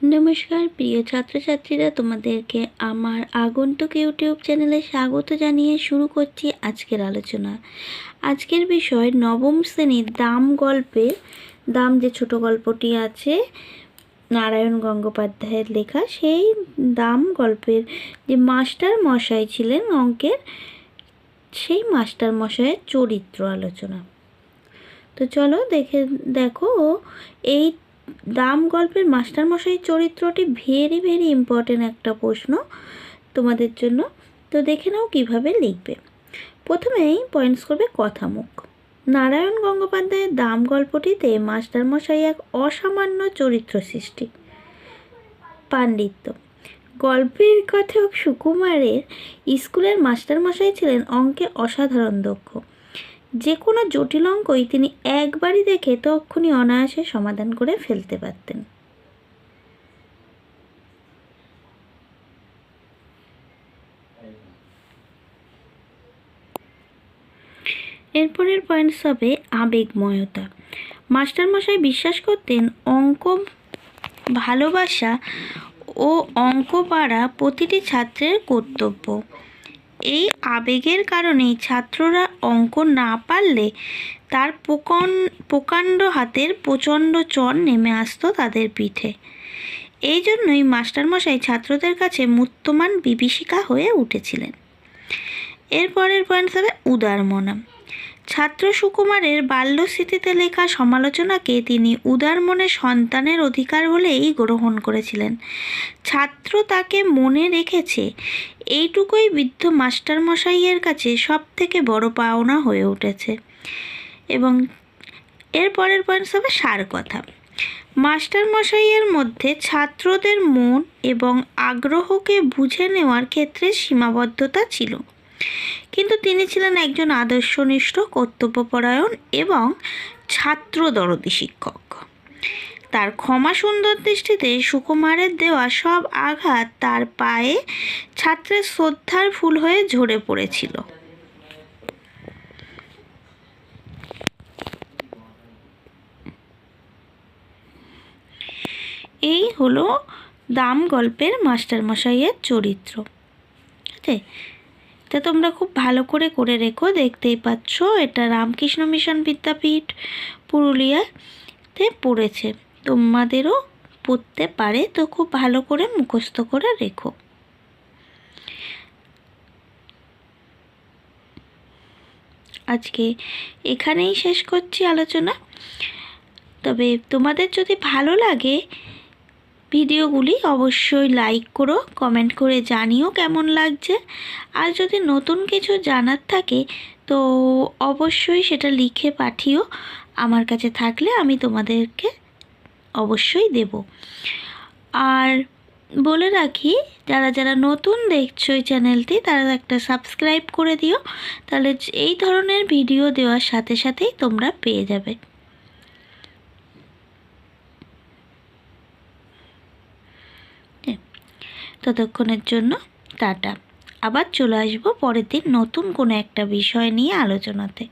নমস্কার প্রিয় ছাত্রছাত্রীরা, তোমাদেরকে আমার আগন্তুক ইউটিউব চ্যানেলে স্বাগত জানিয়ে শুরু করছি আজকের আলোচনা। আজকের বিষয় নবম শ্রেণীর দাম গল্পের দাম যে ছোট গল্পটি আছে নারায়ণ গঙ্গোপাধ্যায়ের লেখা, সেই দাম গল্পের যে মাস্টার মশাই ছিলেন অঙ্কের, সেই মাস্টার মশাইয়ের চরিত্র আলোচনা। তো চলো দেখো এই দাম গল্পের মাস্টারমশাই চরিত্রটি ভেরি ইম্পর্টেন্ট একটা প্রশ্ন তোমাদের জন্য। তো দেখে নাও কীভাবে লিখবে। প্রথমেই পয়েন্টস করবে কথামুখ। নারায়ণ গঙ্গোপাধ্যায়ের দাম গল্পটিতে মাস্টারমশাই এক অসামান্য চরিত্র সৃষ্টি। পাণ্ডিত্য। গল্পের কথক সুকুমারের স্কুলের মাস্টারমশাই ছিলেন অঙ্কে অসাধারণ দক্ষ। যে কোনো জটিল অঙ্কই তিনি একবারই দেখে তক্ষুনি অনায়াসে সমাধান করে ফেলতে পারতেন। এরপরের পয়েন্টস হবে আবেগময়তা। মাস্টারমশাই বিশ্বাস করতেন অঙ্ক ভালোবাসা ও অঙ্ক পারা প্রতিটি ছাত্রের কর্তব্য। এই আবেগের কারণেই ছাত্ররা অঙ্ক না পারলে তার প্রকাণ্ড হাতের প্রচণ্ড চর নেমে আসতো তাদের পিঠে। এই জন্যই মাস্টারমশাই ছাত্রদের কাছে মূর্তমান বিভীষিকা হয়ে উঠেছিলেন। এরপরের পয়েন্ট হবে উদারমনা। ছাত্র সুকুমারের বাল্যস্মৃতিতে লেখা সমালোচনাকে তিনি উদার মনে সন্তানের অধিকার বলেই গ্রহণ করেছিলেন। ছাত্র তাকে মনে রেখেছে, এইটুকুই বৃদ্ধ মাস্টারমশাইয়ের কাছে সব থেকে বড় পাওনা হয়ে উঠেছে। এবং এরপরের পয়েন্টস হবে সার কথা। মাস্টারমশাইয়ের মধ্যে ছাত্রদের মন এবং আগ্রহকে বুঝে নেওয়ার ক্ষেত্রে সীমাবদ্ধতা ছিল, কিন্তু তিনি ছিলেন একজন আদর্শনিষ্ঠ, কর্তব্যপরায়ণ এবং ছাত্রদরদী শিক্ষক। তার ক্ষমা সুন্দর দৃষ্টিতে সুকুমারের দেওয়া সব আঘাত তার পায়ে ছাত্রের শ্রদ্ধার ফুল হয়ে ঝরে পড়েছিল। এই হলো দাম গল্পের মাস্টারমশাইয়ের চরিত্র। ঠিক আছে, তা তোমরা খুব ভালো করে রেখো। দেখতেই পাচ্ছ এটা রামকৃষ্ণ মিশন বিদ্যাপীঠ পুরুলিয়াতে পড়েছে, তোমাদেরও পড়তে পারে। তো খুব ভালো করে মুখস্থ করে রেখো। আজকে এখানেই শেষ করছি আলোচনা। তবে তোমাদের যদি ভালো লাগে ভিডিওগুলি অবশ্যই লাইক করো, কমেন্ট করে জানিও কেমন লাগছে। আর যদি নতুন কিছু জানার থাকে তো অবশ্যই সেটা লিখে পাঠিও, আমার কাছে থাকলে আমি তোমাদেরকে অবশ্যই দেব। আর বলে রাখি, যারা নতুন দেখছো এই চ্যানেলটি, তারা একটা সাবস্ক্রাইব করে দিও, তাহলে এই ধরনের ভিডিও দেওয়ার সাথে সাথেই তোমরা পেয়ে যাবে। ততক্ষণের জন্য টাটা। আবার চলে আসবো পরের দিন নতুন কোনো একটা বিষয় নিয়ে আলোচনাতে।